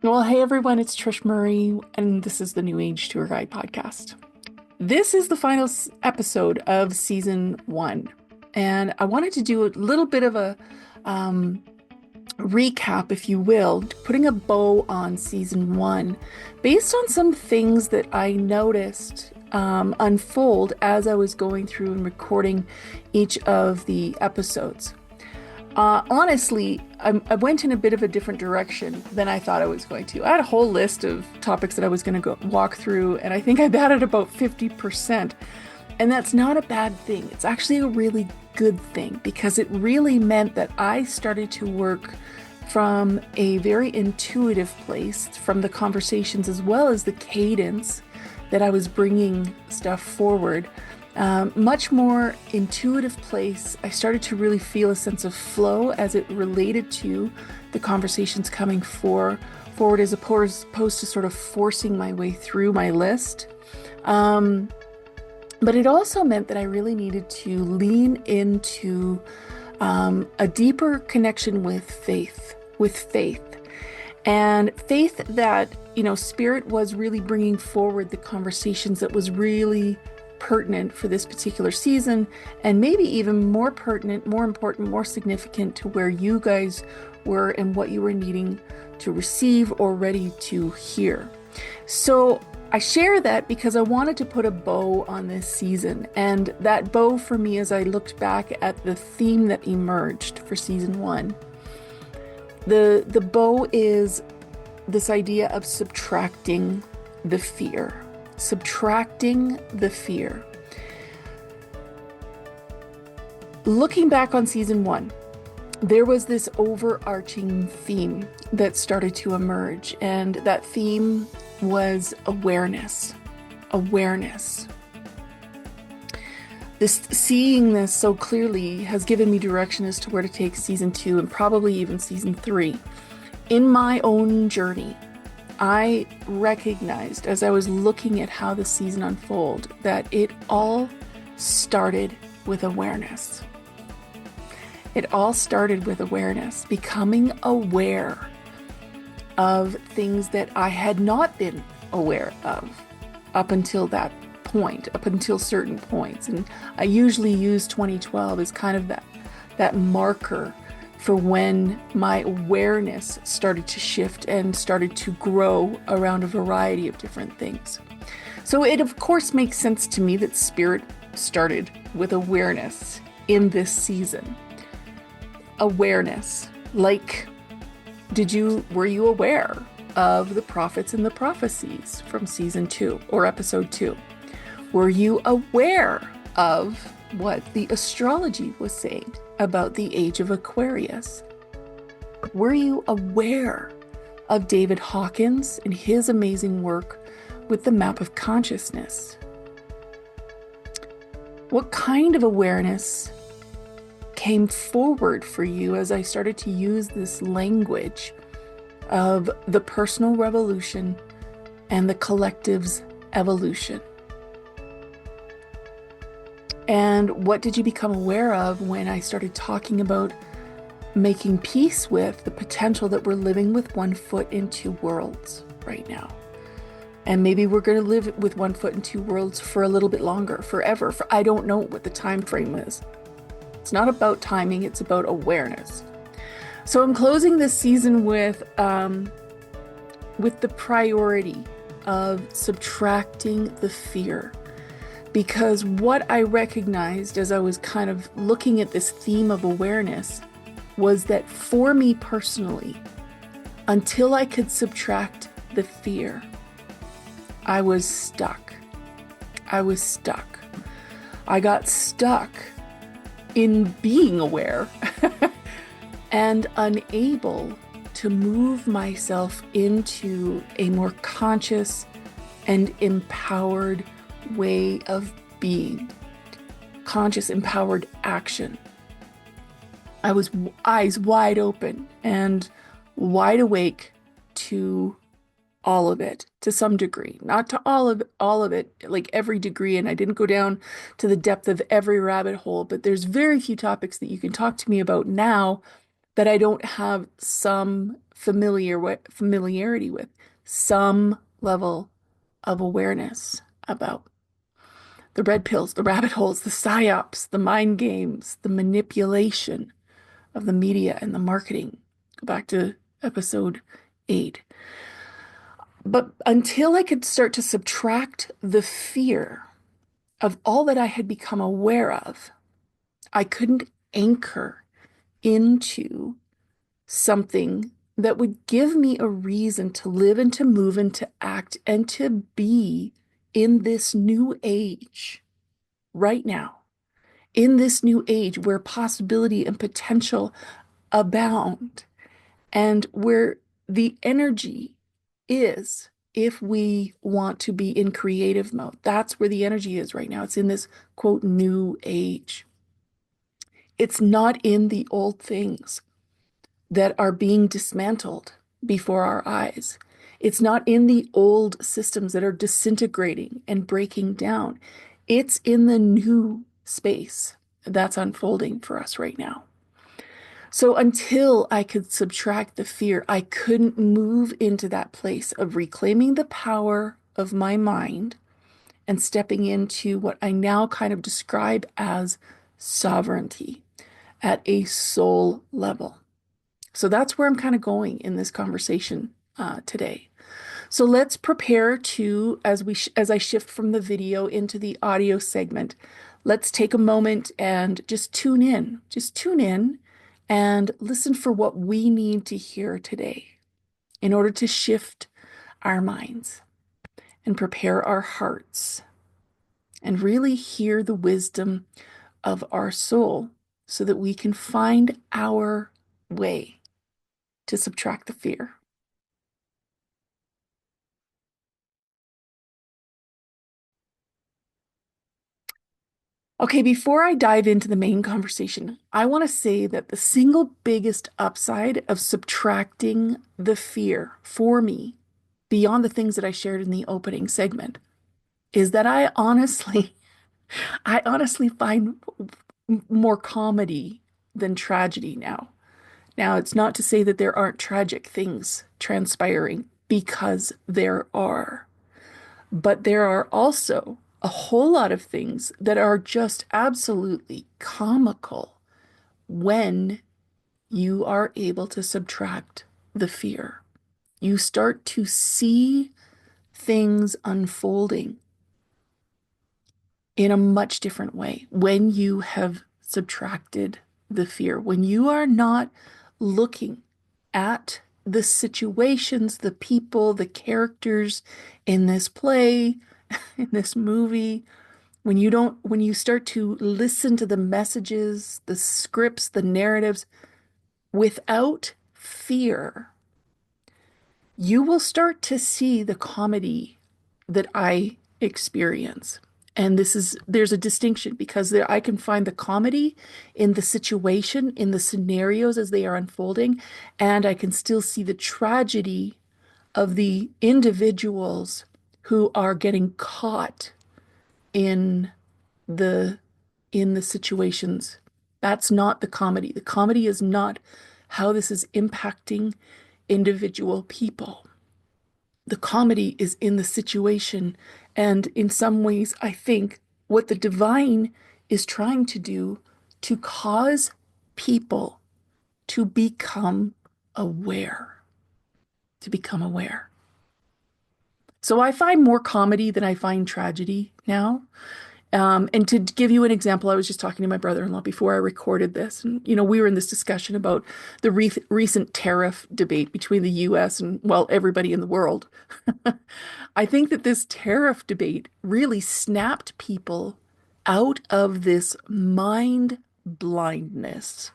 Well, hey everyone, it's Trish Murray, and this is the New Age Tour Guide podcast. This is the final episode of season 1, and I wanted to do a little bit of a um, recap, if you will, putting a bow on season 1 based on some things that I noticed unfold as I was going through and recording each of the episodes. Honestly, I went in a bit of a different direction than I thought I was going to. I had a whole list of topics that I was going to go walk through, and I think I batted about 50%. And that's not a bad thing. It's actually a really good thing because it really meant that I started to work from a very intuitive place, from the conversations as well as the cadence that I was bringing stuff forward. Much more intuitive place. I started to really feel a sense of flow as it related to the conversations coming forward as opposed to sort of forcing my way through my list. But it also meant that I really needed to lean into a deeper connection with faith, and faith that, Spirit was really bringing forward the conversations that was really pertinent for this particular season, and maybe even more pertinent, more important, more significant to where you guys were and what you were needing to receive or ready to hear. So I share that because I wanted to put a bow on this season, and that bow for me, as I looked back at the theme that emerged for season 1, the bow is this idea of subtracting the fear. Subtracting the fear. Looking back on season 1, there was this overarching theme that started to emerge, and that theme was awareness. Awareness. Seeing this so clearly has given me direction as to where to take season 2 and probably even season 3. In my own journey, I recognized as I was looking at how the season unfolded that it all started with awareness. It all started with awareness, becoming aware of things that I had not been aware of up until that point, up until certain points. And I usually use 2012 as kind of that marker for when my awareness started to shift and started to grow around a variety of different things. So it of course makes sense to me that Spirit started with awareness in this season. Awareness, like, were you aware of the prophets and the prophecies from season 2 or episode 2? Were you aware of what the astrology was saying about the age of Aquarius? Were you aware of David Hawkins and his amazing work with the map of consciousness? What kind of awareness came forward for you as I started to use this language of the personal revolution and the collective's evolution? And what did you become aware of when I started talking about making peace with the potential that we're living with one foot in two worlds right now? And maybe we're going to live with one foot in two worlds for a little bit longer, forever. I don't know what the time frame is. It's not about timing, it's about awareness. So I'm closing this season with the priority of subtracting the fear. Because what I recognized as I was kind of looking at this theme of awareness was that for me personally, until I could subtract the fear, I was stuck. I got stuck in being aware and unable to move myself into a more conscious and empowered way of being, conscious, empowered action. I was eyes wide open and wide awake to all of it, to some degree, not to all of it, like every degree. And I didn't go down to the depth of every rabbit hole, but there's very few topics that you can talk to me about now that I don't have some familiarity with, some level of awareness about. The red pills, the rabbit holes, the psyops, the mind games, the manipulation of the media and the marketing. Go back to episode 8. But until I could start to subtract the fear of all that I had become aware of, I couldn't anchor into something that would give me a reason to live and to move and to act and to be in this new age right now, in this new age where possibility and potential abound and where the energy is. If we want to be in creative mode, that's where the energy is right now. It's in this quote new age. It's not in the old things that are being dismantled before our eyes. It's not in the old systems that are disintegrating and breaking down. It's in the new space that's unfolding for us right now. So until I could subtract the fear, I couldn't move into that place of reclaiming the power of my mind and stepping into what I now kind of describe as sovereignty at a soul level. So that's where I'm kind of going in this conversation today. So let's prepare to, as I shift from the video into the audio segment, let's take a moment and just tune in. Just tune in and listen for what we need to hear today in order to shift our minds and prepare our hearts and really hear the wisdom of our soul so that we can find our way to subtract the fear. Okay, before I dive into the main conversation, I want to say that the single biggest upside of subtracting the fear for me, beyond the things that I shared in the opening segment, is that I honestly find more comedy than tragedy now. Now, it's not to say that there aren't tragic things transpiring, because there are. But there are also a whole lot of things that are just absolutely comical when you are able to subtract the fear. You start to see things unfolding in a much different way when you have subtracted the fear, when you are not looking at the situations, the people, the characters in this play, in this movie, when you start to listen to the messages, the scripts, the narratives without fear, you will start to see the comedy that I experience. And there's a distinction because I can find the comedy in the situation, in the scenarios as they are unfolding, and I can still see the tragedy of the individuals who are getting caught in the in the situations. That's not the comedy. The comedy is not how this is impacting individual people. The comedy is in the situation. And in some ways, I think what the divine is trying to do to cause people to become aware, to become aware. So I find more comedy than I find tragedy now. And to give you an example, I was just talking to my brother-in-law before I recorded this. And, we were in this discussion about the recent tariff debate between the US and, well, everybody in the world. I think that this tariff debate really snapped people out of this mind blindness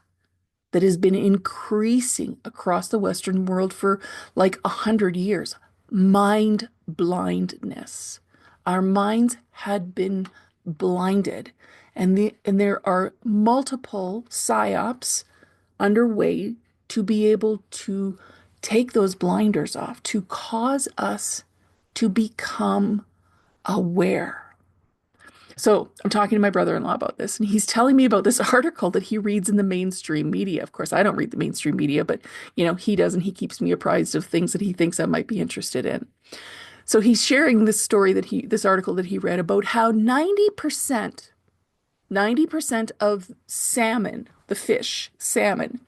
that has been increasing across the Western world for like 100 years. Mind blindness. Our minds had been blinded, and there are multiple psyops underway to be able to take those blinders off, to cause us to become aware. So I'm talking to my brother-in-law about this, and he's telling me about this article that he reads in the mainstream media. Of course, I don't read the mainstream media, but he does, and he keeps me apprised of things that he thinks I might be interested in. So he's sharing this story this article that he read about how 90% of salmon, the fish, salmon,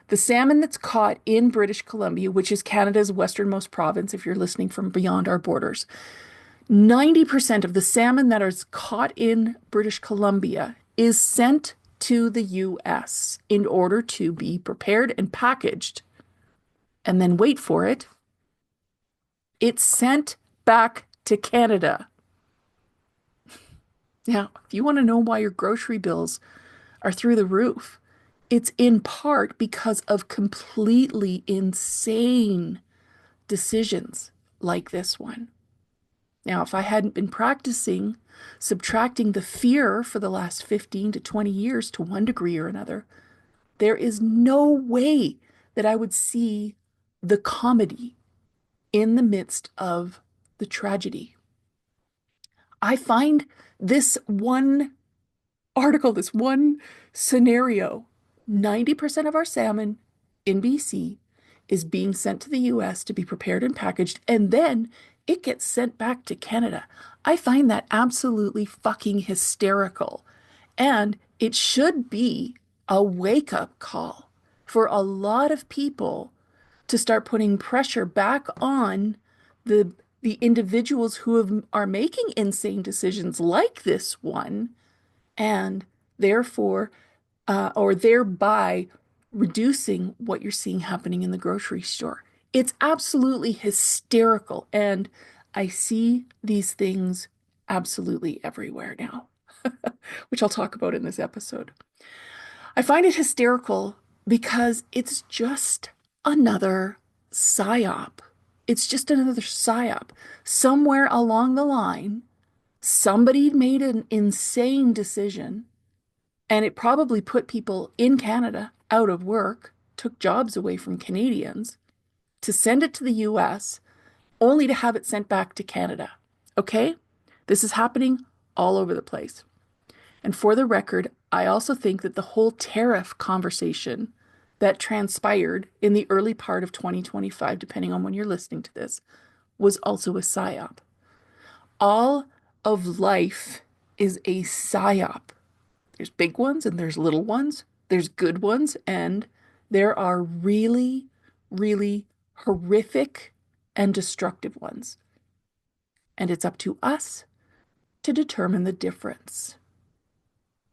the salmon that's caught in British Columbia, which is Canada's westernmost province, if you're listening from beyond our borders, 90% of the salmon that is caught in British Columbia is sent to the US in order to be prepared and packaged. And then wait for it, it's sent back to Canada. Now, if you want to know why your grocery bills are through the roof, it's in part because of completely insane decisions like this one. Now, if I hadn't been practicing subtracting the fear for the last 15 to 20 years to one degree or another, there is no way that I would see the comedy in the midst of the tragedy. I find this one article, this one scenario, 90% of our salmon in BC is being sent to the US to be prepared and packaged, and then it gets sent back to Canada. I find that absolutely fucking hysterical. And it should be a wake-up call for a lot of people to start putting pressure back on the the individuals are making insane decisions like this one, and therefore, or thereby reducing what you're seeing happening in the grocery store. It's absolutely hysterical. And I see these things absolutely everywhere now, which I'll talk about in this episode. I find it hysterical because it's just another psy-op. It's just another psy-op. Somewhere along the line, somebody made an insane decision, and it probably put people in Canada out of work, took jobs away from Canadians, to send it to the US, only to have it sent back to Canada. Okay? This is happening all over the place. And for the record, I also think that the whole tariff conversation that transpired in the early part of 2025, depending on when you're listening to this, was also a psy-op. All of life is a psy-op. There's big ones and there's little ones. There's good ones, and there are really, really horrific and destructive ones. And it's up to us to determine the difference.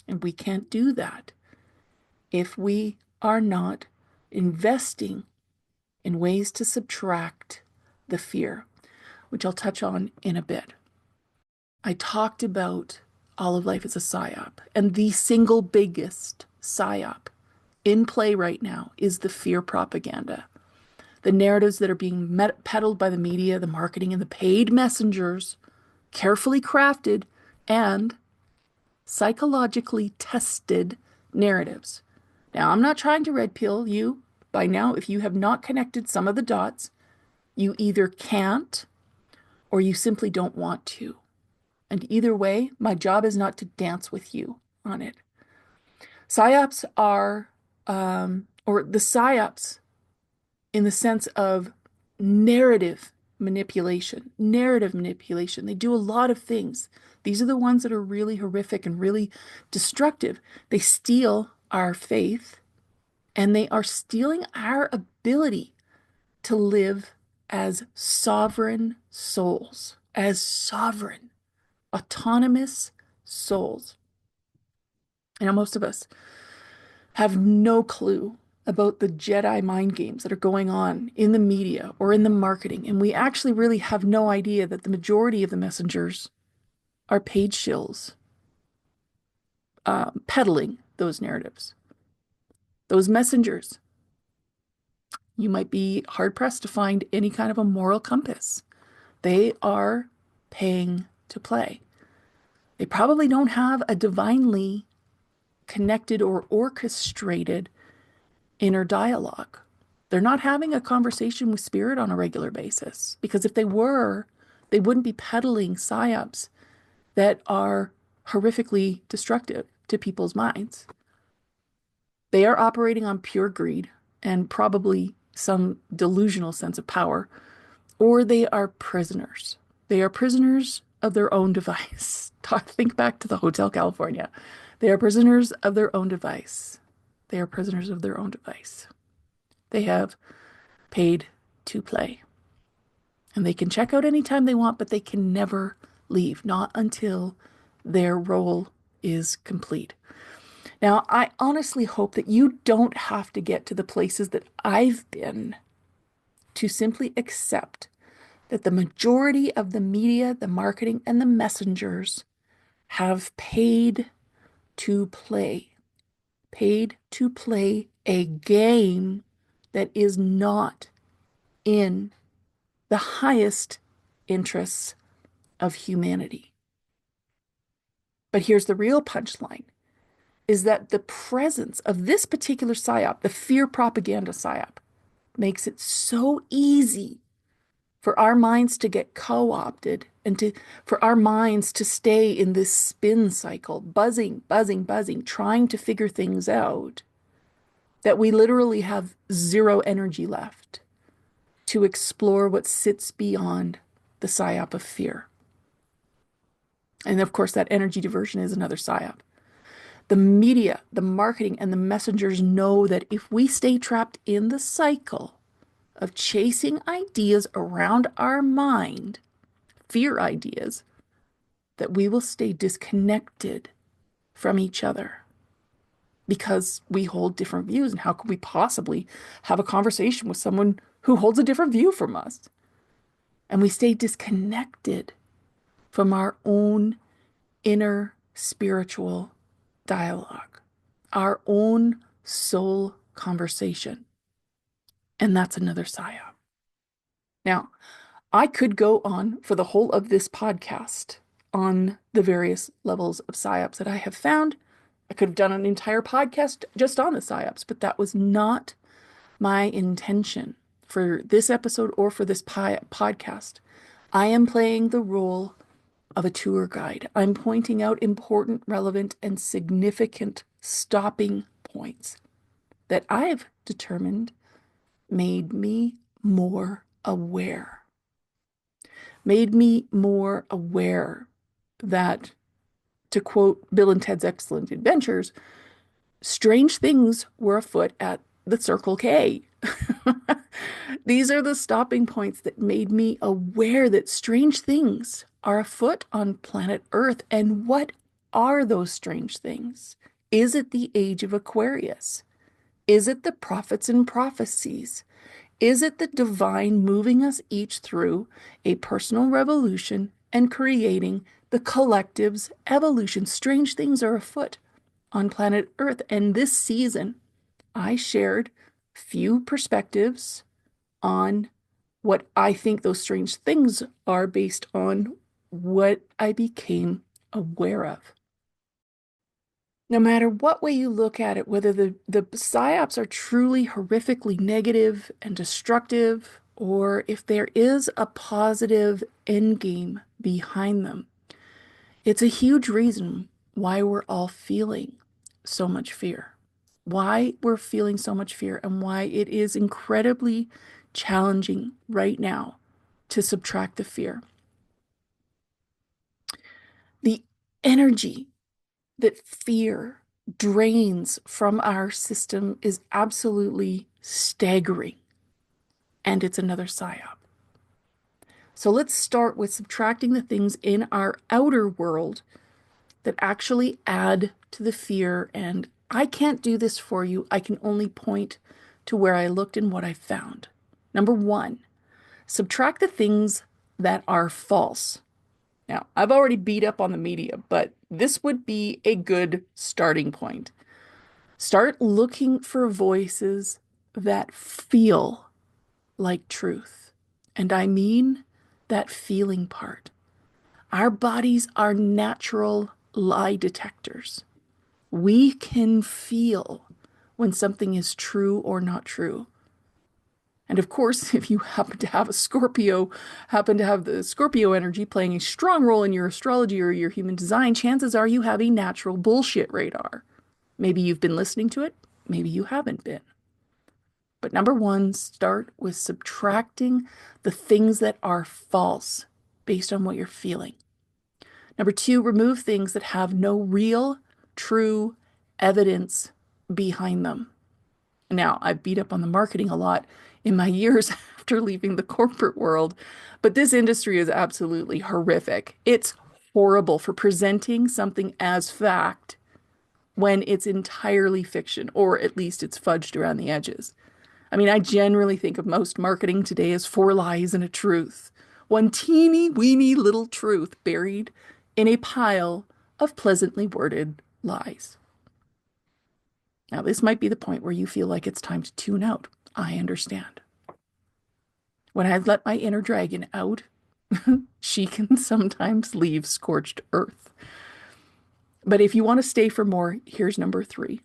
And we can't do that if we are not investing in ways to subtract the fear, which I'll touch on in a bit. I talked about all of life as a psy-op, and the single biggest psy-op in play right now is the fear propaganda. The narratives that are being peddled by the media, the marketing, and the paid messengers, carefully crafted and psychologically tested narratives. Now, I'm not trying to red pill you. By now, if you have not connected some of the dots, you either can't or you simply don't want to. And either way, my job is not to dance with you on it. PsyOps are, or the PsyOps in the sense of narrative manipulation. They do a lot of things. These are the ones that are really horrific and really destructive. They steal our faith, and they are stealing our ability to live as sovereign souls, as sovereign, autonomous souls. And most of us have no clue about the Jedi mind games that are going on in the media or in the marketing. And we actually really have no idea that the majority of the messengers are paid shills peddling those narratives. Those messengers, you might be hard pressed to find any kind of a moral compass. They are paying to play. They probably don't have a divinely connected or orchestrated inner dialogue. They're not having a conversation with spirit on a regular basis, because if they were, they wouldn't be peddling psyops that are horrifically destructive to people's minds. They are operating on pure greed and probably some delusional sense of power, or they are prisoners. They are prisoners of their own device. Think back to the Hotel California. They are prisoners of their own device. They are prisoners of their own device. They have paid to play. And they can check out anytime they want, but they can never leave, not until their role is complete. Now, I honestly hope that you don't have to get to the places that I've been to simply accept that the majority of the media, the marketing, and the messengers have paid to play a game that is not in the highest interests of humanity. But here's the real punchline, is that the presence of this particular psyop, the fear propaganda psyop, makes it so easy for our minds to get co-opted and for our minds to stay in this spin cycle, buzzing, buzzing, buzzing, trying to figure things out, that we literally have zero energy left to explore what sits beyond the psyop of fear. And of course, that energy diversion is another psyop. The media, the marketing, and the messengers know that if we stay trapped in the cycle of chasing ideas around our mind, fear ideas, that we will stay disconnected from each other because we hold different views. And how could we possibly have a conversation with someone who holds a different view from us? And we stay disconnected from our own inner spiritual dialogue, our own soul conversation. And that's another psyop. Now, I could go on for the whole of this podcast on the various levels of psyops that I have found. I could have done an entire podcast just on the psyops, but that was not my intention for this episode or for this podcast. I am playing the role of a tour guide. I'm pointing out important, relevant, and significant stopping points that I've determined made me more aware. Made me more aware that, to quote Bill and Ted's Excellent Adventures, strange things were afoot at the Circle K. These are the stopping points that made me aware that strange things are afoot on planet Earth. And what are those strange things? Is it the age of Aquarius? Is it the prophets and prophecies? Is it the divine moving us each through a personal revolution and creating the collective's evolution? Strange things are afoot on planet Earth. And this season, I shared few perspectives on what I think those strange things are based on what I became aware of. No matter what way you look at it, whether the psyops are truly horrifically negative and destructive, or if there is a positive end game behind them, it's a huge reason why we're all feeling so much fear. Why we're feeling so much fear and why it is incredibly challenging right now to subtract the fear. The energy that fear drains from our system is absolutely staggering. And it's another psyop. So let's start with subtracting the things in our outer world that actually add to the fear. And I can't do this for you. I can only point to where I looked and what I found. Number one, subtract the things that are false. Now, I've already beat up on the media, but this would be a good starting point. Start looking for voices that feel like truth. And I mean that feeling part. Our bodies are natural lie detectors. We can feel when something is true or not true. And of course, if you happen to have a Scorpio, happen to have the Scorpio energy playing a strong role in your astrology or your human design, chances are you have a natural bullshit radar. Maybe you've been listening to it, maybe you haven't been. But number one, start with subtracting the things that are false based on what you're feeling. Number two, remove things that have no real, true evidence behind them. Now, I've beat up on the marketing a lot in my years after leaving the corporate world, but this industry is absolutely horrific. It's horrible for presenting something as fact when it's entirely fiction, or at least it's fudged around the edges. I mean, I generally think of most marketing today as four lies and a truth. One teeny weeny little truth buried in a pile of pleasantly worded lies. Now, this might be the point where you feel like it's time to tune out. I understand. When I let my inner dragon out, she can sometimes leave scorched earth. But if you want to stay for more, here's number three.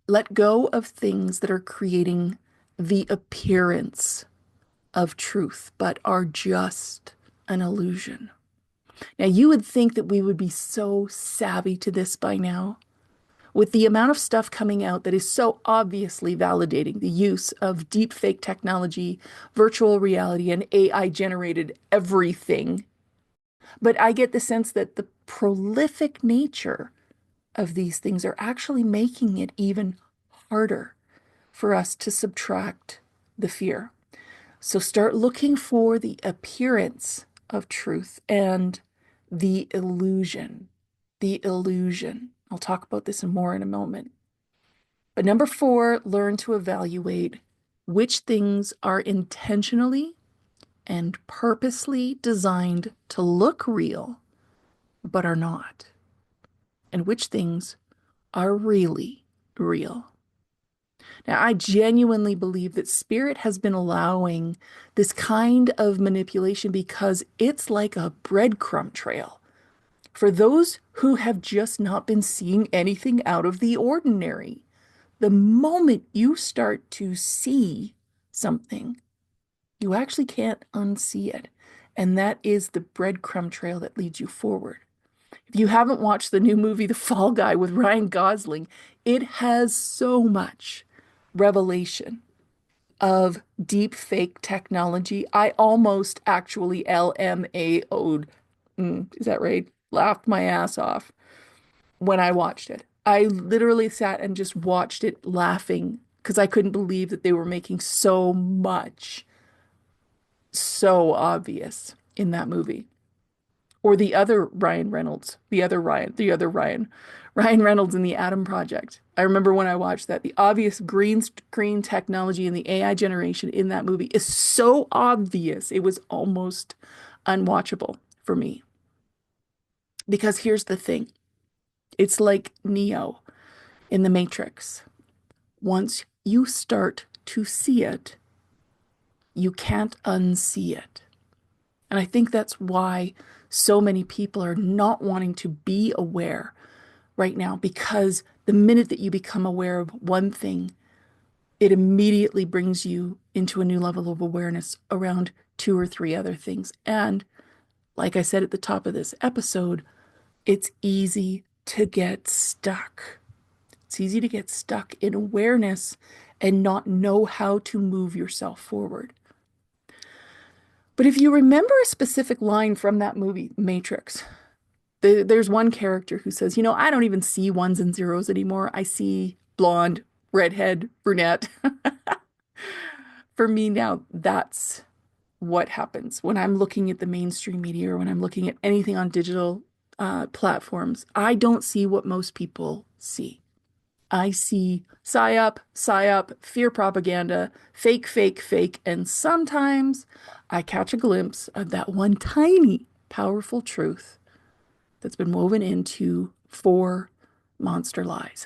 Let go of things that are creating the appearance of truth, but are just an illusion. Now, you would think that we would be so savvy to this by now. With the amount of stuff coming out that is so obviously validating the use of deep fake technology, virtual reality, and AI generated everything. But I get the sense that the prolific nature of these things are actually making it even harder for us to subtract the fear. So start looking for the appearance of truth and the illusion. The illusion. I'll talk about this more in a moment. But number four, learn to evaluate which things are intentionally and purposely designed to look real, but are not, and which things are really real. Now, I genuinely believe that spirit has been allowing this kind of manipulation because it's like a breadcrumb trail for those who have just not been seeing anything out of the ordinary. The moment you start to see something, you actually can't unsee it. And that is the breadcrumb trail that leads you forward. If you haven't watched the new movie, The Fall Guy with Ryan Gosling, it has so much revelation of deep fake technology. I almost actually LMAO'd, is that right? Laughed my ass off when I watched it. I literally sat and just watched it laughing because I couldn't believe that they were making so much so obvious in that movie. Or the other Ryan Reynolds, Ryan Reynolds in the Atom Project. I remember when I watched that, the obvious green screen technology and the AI generation in that movie is so obvious, it was almost unwatchable for me. Because here's the thing, it's like Neo in the Matrix. Once you start to see it, you can't unsee it. And I think that's why so many people are not wanting to be aware right now, because the minute that you become aware of one thing, it immediately brings you into a new level of awareness around two or three other things. And like I said at the top of this episode, it's easy to get stuck. It's easy to get stuck in awareness and not know how to move yourself forward. But if you remember a specific line from that movie, Matrix, there's one character who says, I don't even see ones and zeros anymore. I see blonde, redhead, brunette. For me now, that's what happens when I'm looking at the mainstream media or when I'm looking at anything on digital platforms. I don't see what most people see. I see psy-op, fear propaganda, fake, fake, fake, and sometimes I catch a glimpse of that one tiny, powerful truth that's been woven into four monster lies.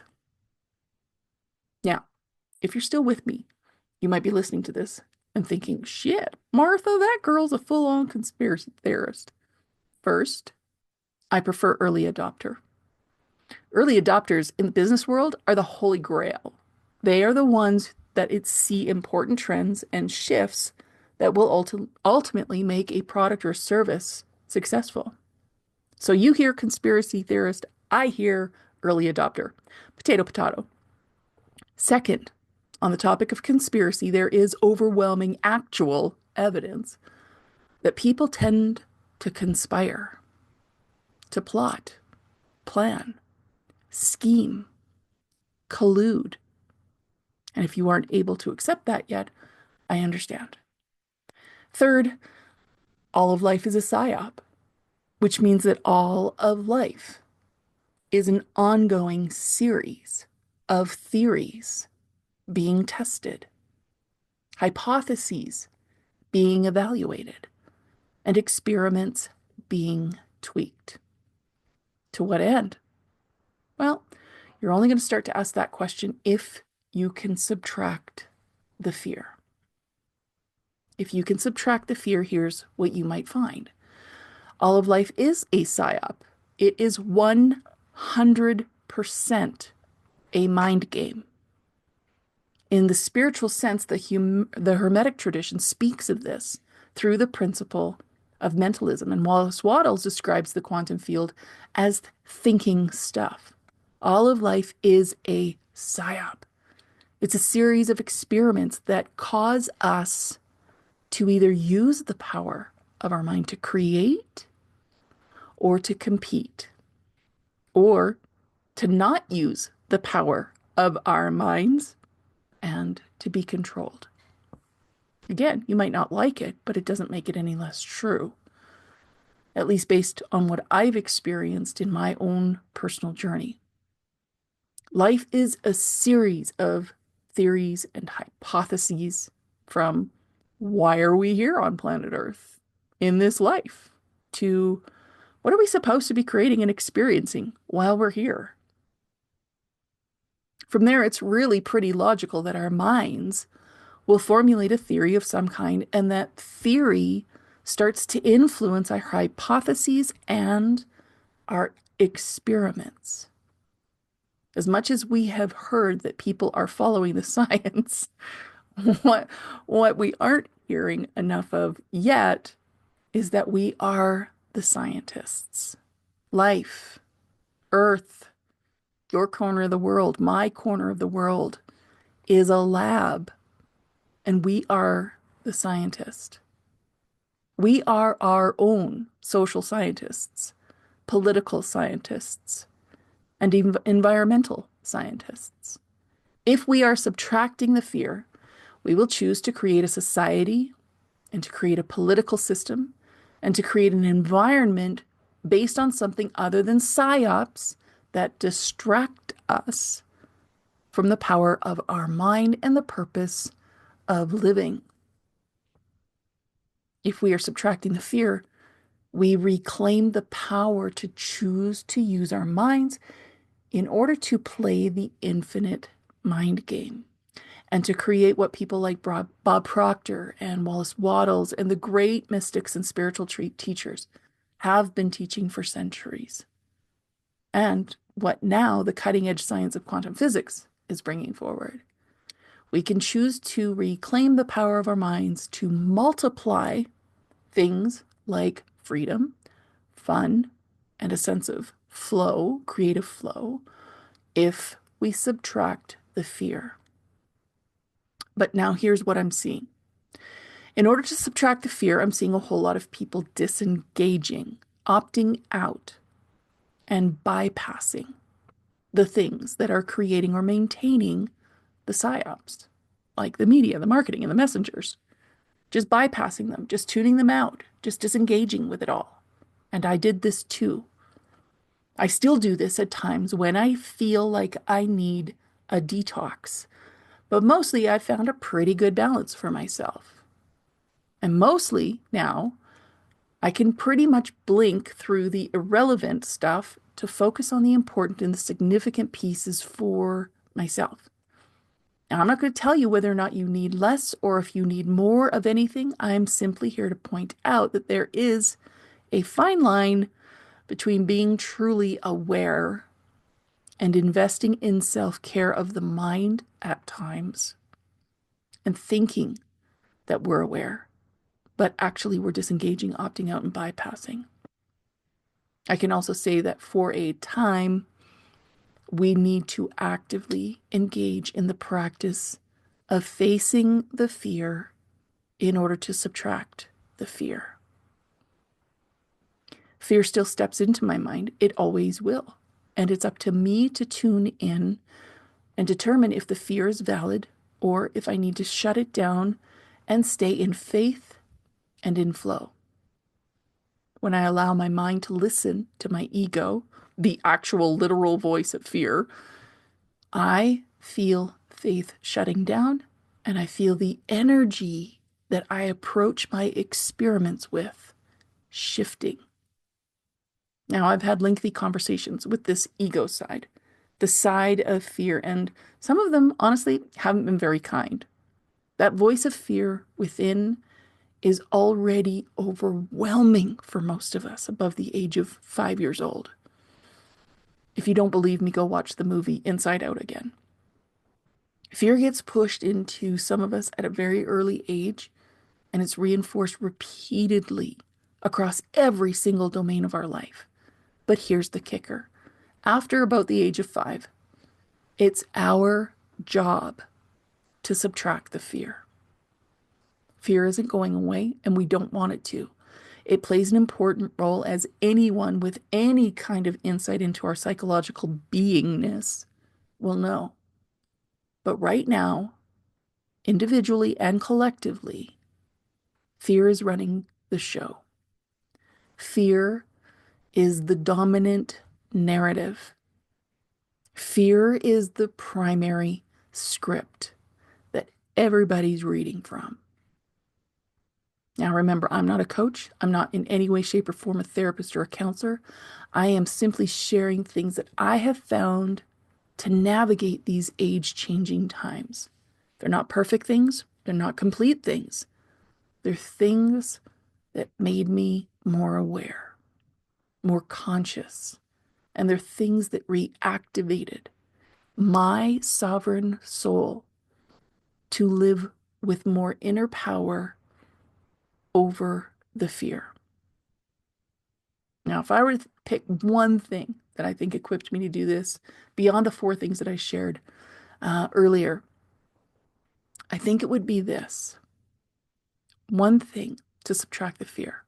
Now, if you're still with me, you might be listening to this and thinking, shit, Martha, that girl's a full-on conspiracy theorist. First, I prefer early adopter. Early adopters in the business world are the holy grail. They are the ones that it see important trends and shifts that will ultimately make a product or service successful. So you hear conspiracy theorist, I hear early adopter. Potato, potato. Second, on the topic of conspiracy, there is overwhelming actual evidence that people tend to conspire, to plot, plan, scheme, collude. And if you aren't able to accept that yet, I understand. Third, all of life is a psy-op, which means that all of life is an ongoing series of theories being tested, hypotheses being evaluated, and experiments being tweaked. To what end? Well, you're only going to start to ask that question if you can subtract the fear. If you can subtract the fear, here's what you might find. All of life is a psy-op. It is 100% a mind game. In the spiritual sense, the Hermetic tradition speaks of this through the principle of mentalism. And Wallace Wattles describes the quantum field as thinking stuff. All of life is a psy-op. It's a series of experiments that cause us to either use the power of our mind to create or to compete, or to not use the power of our minds and to be controlled. Again, you might not like it, but it doesn't make it any less true, at least based on what I've experienced in my own personal journey. Life is a series of theories and hypotheses, from why are we here on planet Earth in this life to what are we supposed to be creating and experiencing while we're here? From there, it's really pretty logical that our minds will formulate a theory of some kind, and that theory starts to influence our hypotheses and our experiments. As much as we have heard that people are following the science, what we aren't hearing enough of yet is that we are the scientists. Life, Earth, your corner of the world, my corner of the world is a lab, and we are the scientist. We are our own social scientists, political scientists, and environmental scientists. If we are subtracting the fear, we will choose to create a society and to create a political system and to create an environment based on something other than psy-ops that distract us from the power of our mind and the purpose of living. If we are subtracting the fear, we reclaim the power to choose to use our minds in order to play the infinite mind game and to create what people like Bob Proctor and Wallace Wattles and the great mystics and spiritual teachers have been teaching for centuries. And what now the cutting edge science of quantum physics is bringing forward. We can choose to reclaim the power of our minds to multiply things like freedom, fun, and a sense of flow, creative flow, if we subtract the fear. But now here's what I'm seeing. In order to subtract the fear, I'm seeing a whole lot of people disengaging, opting out, and bypassing the things that are creating or maintaining the psy-ops, like the media, the marketing, and the messengers. Just bypassing them, just tuning them out, just disengaging with it all. And I did this too. I still do this at times when I feel like I need a detox. But mostly I found a pretty good balance for myself. And mostly now I can pretty much blink through the irrelevant stuff to focus on the important and the significant pieces for myself. Now, I'm not going to tell you whether or not you need less or if you need more of anything. I'm simply here to point out that there is a fine line between being truly aware and investing in self-care of the mind at times. and thinking that we're aware, but actually we're disengaging, opting out, and bypassing. I can also say that for a time, we need to actively engage in the practice of facing the fear in order to subtract the fear. Fear still steps into my mind. It always will. And it's up to me to tune in and determine if the fear is valid or if I need to shut it down and stay in faith and in flow. When I allow my mind to listen to my ego, the actual literal voice of fear, I feel faith shutting down, and I feel the energy that I approach my experiments with shifting. Now, I've had lengthy conversations with this ego side, the side of fear, and some of them, honestly, haven't been very kind. That voice of fear within is already overwhelming for most of us above the age of 5 years old. If you don't believe me, go watch the movie Inside Out again. Fear gets pushed into some of us at a very early age, and it's reinforced repeatedly across every single domain of our life. But here's the kicker. After about the age of 5, it's our job to subtract the fear. Fear isn't going away, and we don't want it to. It plays an important role, as anyone with any kind of insight into our psychological beingness will know. But right now, individually and collectively, fear is running the show. Fear is the dominant narrative. Fear is the primary script that everybody's reading from. Now, remember, I'm not a coach. I'm not in any way, shape, or form a therapist or a counselor. I am simply sharing things that I have found to navigate these age-changing times. They're not perfect things. They're not complete things. They're things that made me more aware, more conscious, and they're things that reactivated my sovereign soul to live with more inner power over the fear. Now, if I were to pick one thing that I think equipped me to do this, beyond the 4 things that I shared earlier, I think it would be this. One thing to subtract the fear.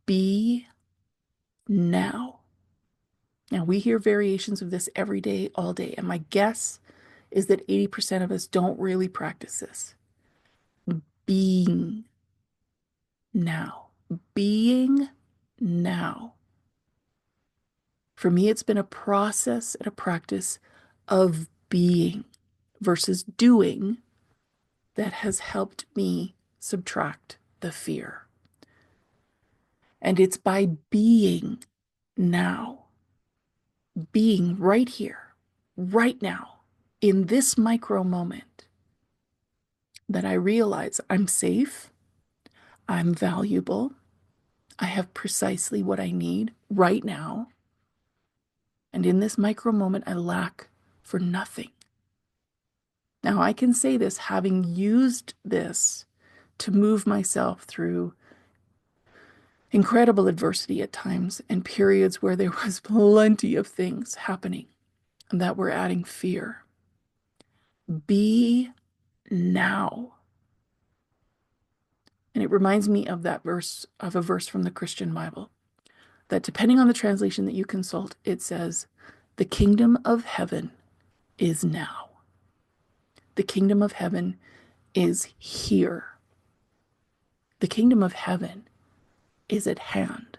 Be now. Now, we hear variations of this every day, all day, and my guess is that 80% of us don't really practice this. Being now. Being now. For me, it's been a process and a practice of being versus doing that has helped me subtract the fear. And it's by being now, being right here, right now, in this micro moment, that I realize I'm safe, I'm valuable, I have precisely what I need right now. And in this micro moment, I lack for nothing. Now, I can say this having used this to move myself through incredible adversity at times and periods where there was plenty of things happening and that were adding fear. Be now. And it reminds me of that verse, of a verse from the Christian Bible, that depending on the translation that you consult, it says, the kingdom of heaven is now. The kingdom of heaven is here. The kingdom of heaven is at hand,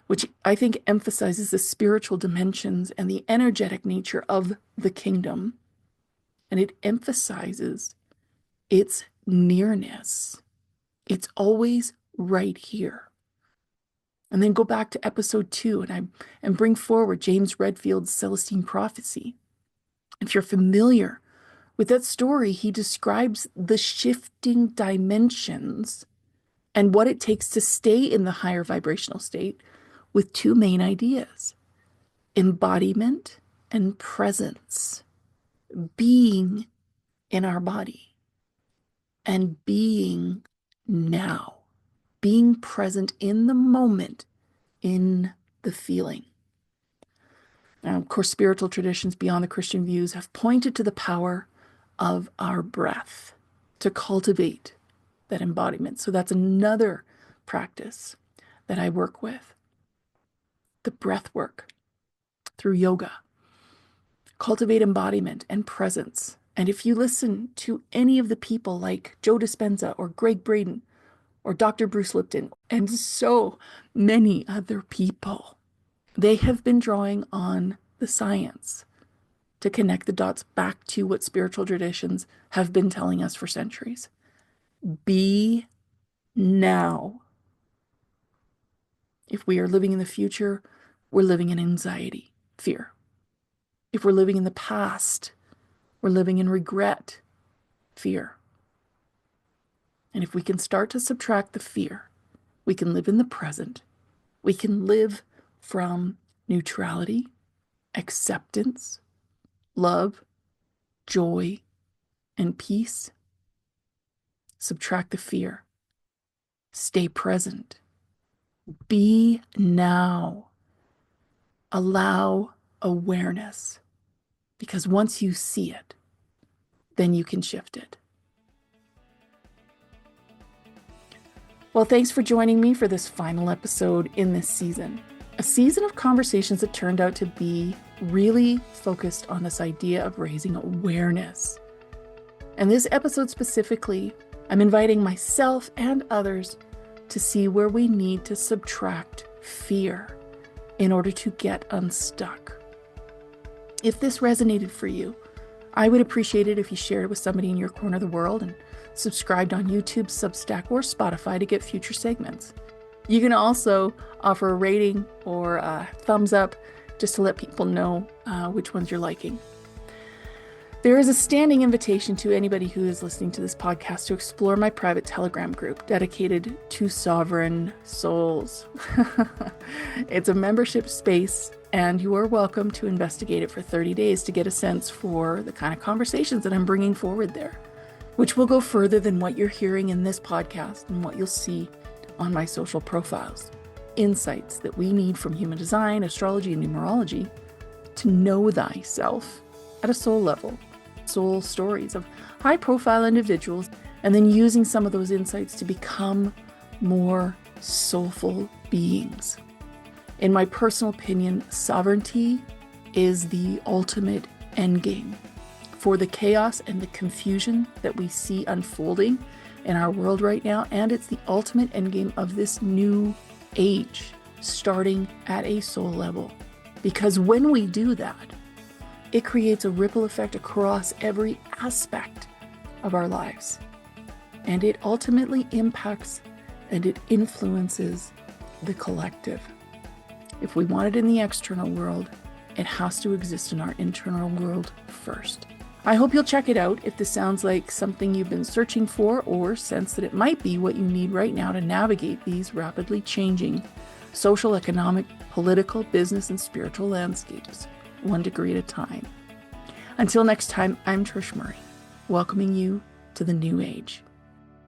which I think emphasizes the spiritual dimensions and the energetic nature of the kingdom. And it emphasizes its nearness. It's always right here. And then go back to episode 2 and bring forward James Redfield's Celestine Prophecy. If you're familiar with that story, he describes the shifting dimensions and what it takes to stay in the higher vibrational state with 2 main ideas: embodiment and presence. Being in our body and being now, being present in the moment, in the feeling. Now, of course, spiritual traditions beyond the Christian views have pointed to the power of our breath to cultivate that embodiment. So that's another practice that I work with. The breath work through yoga. Cultivate embodiment and presence. And if you listen to any of the people like Joe Dispenza or Greg Braden or Dr. Bruce Lipton and so many other people, they have been drawing on the science to connect the dots back to what spiritual traditions have been telling us for centuries. Be now. If we are living in the future, we're living in anxiety, fear. If we're living in the past, we're living in regret, fear. And if we can start to subtract the fear, we can live in the present. We can live from neutrality, acceptance, love, joy, and peace. Subtract the fear. Stay present. Be now. Allow awareness. Because once you see it, then you can shift it. Well, thanks for joining me for this final episode in this season. A season of conversations that turned out to be really focused on this idea of raising awareness. And this episode specifically, I'm inviting myself and others to see where we need to subtract fear in order to get unstuck. If this resonated for you, I would appreciate it if you shared it with somebody in your corner of the world and subscribed on YouTube, Substack, or Spotify to get future segments. You can also offer a rating or a thumbs up just to let people know which ones you're liking. There is a standing invitation to anybody who is listening to this podcast to explore my private Telegram group dedicated to sovereign souls. It's a membership space, and you are welcome to investigate it for 30 days to get a sense for the kind of conversations that I'm bringing forward there, which will go further than what you're hearing in this podcast and what you'll see on my social profiles. Insights that we need from human design, astrology, and numerology to know thyself at a soul level. Soul stories of high-profile individuals, and then using some of those insights to become more soulful beings. In my personal opinion, sovereignty is the ultimate endgame for the chaos and the confusion that we see unfolding in our world right now, and it's the ultimate endgame of this new age, starting at a soul level. Because when we do that, it creates a ripple effect across every aspect of our lives. And it ultimately impacts and it influences the collective. If we want it in the external world, it has to exist in our internal world first. I hope you'll check it out if this sounds like something you've been searching for or sense that it might be what you need right now to navigate these rapidly changing social, economic, political, business, and spiritual landscapes, one degree at a time. Until next time, I'm Trish Murray, welcoming you to the new age.